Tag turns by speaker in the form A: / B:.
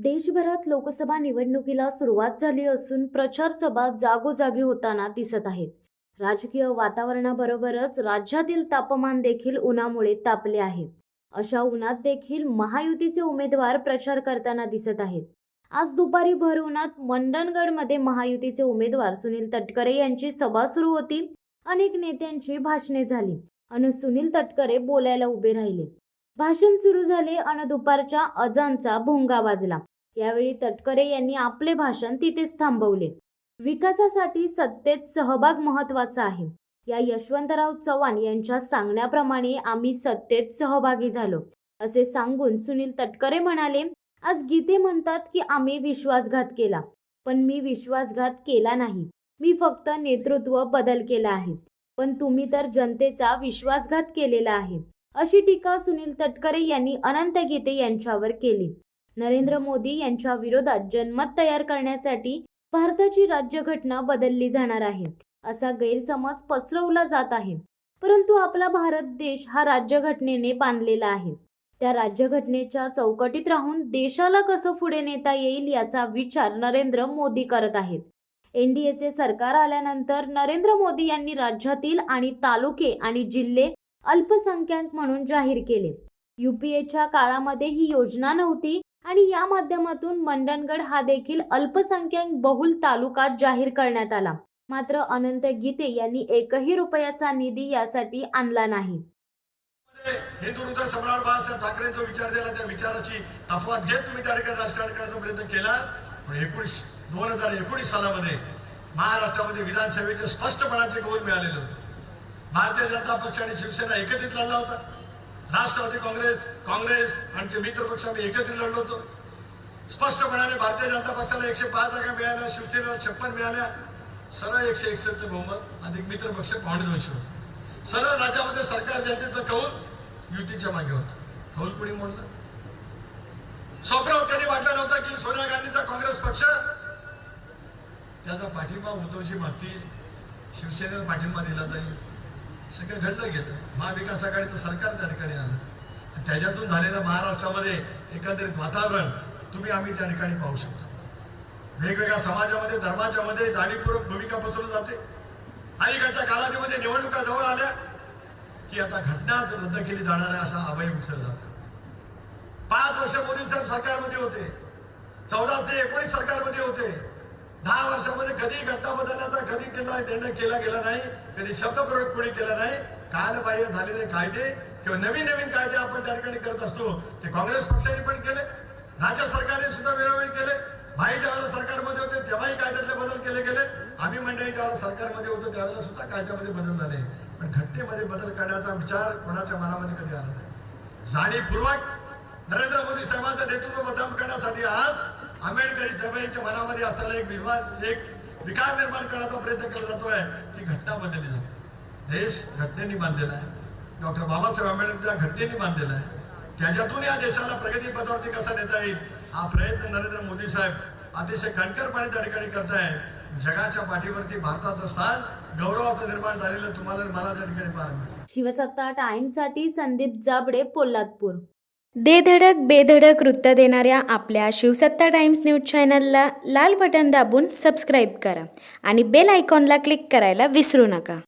A: देशभरात लोकसभा निवडणुकीला सुरुवात झाली असून प्रचार सभा जागोजागी होताना दिसत आहेत. राजकीय वातावरणाबरोबरच राज्यातील तापमान देखील उन्हामुळे तापले आहे. अशा उन्हात देखील महायुतीचे उमेदवार प्रचार करताना दिसत आहेत. आज दुपारी भर उन्हात मंडणगडमध्ये महायुतीचे उमेदवार सुनील तटकरे यांची सभा सुरू होती. अनेक नेत्यांची भाषणे झाली आणि सुनील तटकरे बोलायला उभे राहिले. भाषण सुरू झाले आणि दुपारच्या अजानचा भोंगा वाजला. यावेळी तटकरे यांनी आपले भाषण तिथेच थांबवले. विकासासाठी सत्तेत सहभाग महत्त्वाचा आहे. या यशवंतराव चव्हाण यांच्या सांगण्याप्रमाणे आम्ही सत्तेत सहभागी झालो असे सांगून सुनील तटकरे म्हणाले, आज गीते म्हणतात की आम्ही विश्वासघात केला, पण मी विश्वासघात केला नाही. मी फक्त नेतृत्व बदल केला आहे, पण तुम्ही तर जनतेचा विश्वासघात केलेला आहे. अशी टीका सुनील तटकरे यांनी अनंत गीते यांच्यावर केली. नरेंद्र मोदी यांच्या विरोधात जनमत तयार करण्यासाठी भारताची राज्यघटना बदलली जाणार आहे असा गैरसमज पसरवला जात आहे. परंतु आपला भारत देश हा राज्यघटनेने बांधलेला आहे. त्या राज्यघटनेच्या चौकटीत राहून देशाला कसं पुढे नेता येईल याचा विचार नरेंद्र मोदी करत आहेत. एनडीएचे सरकार आल्यानंतर नरेंद्र मोदी यांनी राज्यातील आणि तालुके आणि जिल्हे अल्पसंख्याक म्हणून जाहीर केले. यूपीएच्या काळामध्ये ही योजना नव्हती आणि या माध्यमातून मंडणगड हा देखील अल्पसंख्याक बहुल तालुका जाहीर करण्यात आला. मात्र अनंत गीते यांनी एकही रुपयाचा निधी यासाठी आणला नाही.
B: हिंदू हृदय सम्राट बाळासाहेब ठाकरे जो विचार दिला त्या विचाराची अफवा घेत तुम्ही त्या ठिकाणी राजकारण करण्याचा प्रयत्न केला. पण 2019 सालामध्ये महाराष्ट्रामध्ये विधानसभेचे स्पष्टपणाचे कौल मिळालेले होते. भारतीय जनता पक्ष आणि शिवसेना एकत्रित लढला होता. राष्ट्रवादी काँग्रेस आणि मित्र पक्ष आम्ही एकत्रित लढलो होतो. स्पष्टपणाने भारतीय जनता पक्षाला 105 जागा मिळाल्या, शिवसेनेला 56 मिळाल्या. सरळ 161 बहुमत अधिक मित्र पक्ष 250 होते. सरळ राज्यामध्ये सरकार जनतेचा कौल युतीच्या मागे होता. कौल कुणी मोडलं? स्वप्नात कधी वाटलं नव्हतं की सोनिया गांधीचा काँग्रेस पक्ष त्याचा पाठिंबा उद्धवजी मागतील, शिवसेनेला पाठिंबा दिला जाईल. सगळं घडलं गेलं. महाविकास आघाडीचं सरकार त्या ठिकाणी आलं. त्याच्यातून झालेलं महाराष्ट्रामध्ये एकंदरीत वातावरण आम्ही त्या ठिकाणी पाहू शकतो. वेगवेगळ्या समाजामध्ये धर्माच्या मध्ये जाणीवपूर्वक भूमिका पसरवली जाते. अलीकडच्या कालावधीमध्ये निवडणुका जवळ आल्या की आता घटनाच रद्द केली जाणार आहे असा अभय उठवला जातो. 5 वर्ष मोदी साहेब सरकारमध्ये होते, 14 ते 19 सरकारमध्ये होते. 10 वर्षामध्ये कधी घटना बदलण्याचा कधी निर्णय केला गेला नाही, कधी शब्दप्रयोग कोणी केला नाही. कालबाह्य झालेले कायदे किंवा नवीन कायदे आपण त्या ठिकाणी करत असतो ते काँग्रेस पक्षाने पण केले, राज्य सरकारने सुद्धा वेळोवेळी केले. भाई ज्यावेळेला सरकारमध्ये होते तेव्हाही कायद्यातले बदल केले गेले. आम्ही मंडळी ज्यावेळेला सरकारमध्ये होतो त्यावेळेला सुद्धा कायद्यामध्ये बदल झाले. पण घटनेमध्ये बदल करण्याचा विचार कोणाच्या मनामध्ये कधी आला नाही. जाणीवपूर्वक नरेंद्र मोदी साहेबांचं नेतृत्व बदनाम करण्यासाठी आज आंबेडकरी चळवळीच्या मनामध्ये असलेला एक विकार निर्माण करण्याचा प्रयत्न केला जातोय की घटना बदलली जाते. देश घटनेने बांधलेला आहे. डॉक्टर बाबासाहेब आंबेडकरच्या घटनेने बांधलेला आहे. त्याच्यातून या देशाला प्रगती पथावरती कसा नेता येईल हा प्रयत्न नरेंद्र मोदी साहेब अतिशय कणखरपणे त्या ठिकाणी करताय. जगाच्या पाठीवरती भारताचं स्थान गौरवाचं निर्माण झालेलं तुम्हाला मला त्या ठिकाणी पाहायला मिळेल.
A: शिवसत्ता टाइम्ससाठी संदीप जाबडे, पोलादपूर.
C: दे धडक बेधडक वृत्त देणाऱ्या आपल्या शिवसत्ता टाइम्स न्यूज चॅनलला लाल बटन दाबून सबस्क्राईब करा आणि बेल आयकॉनला क्लिक करायला विसरू नका.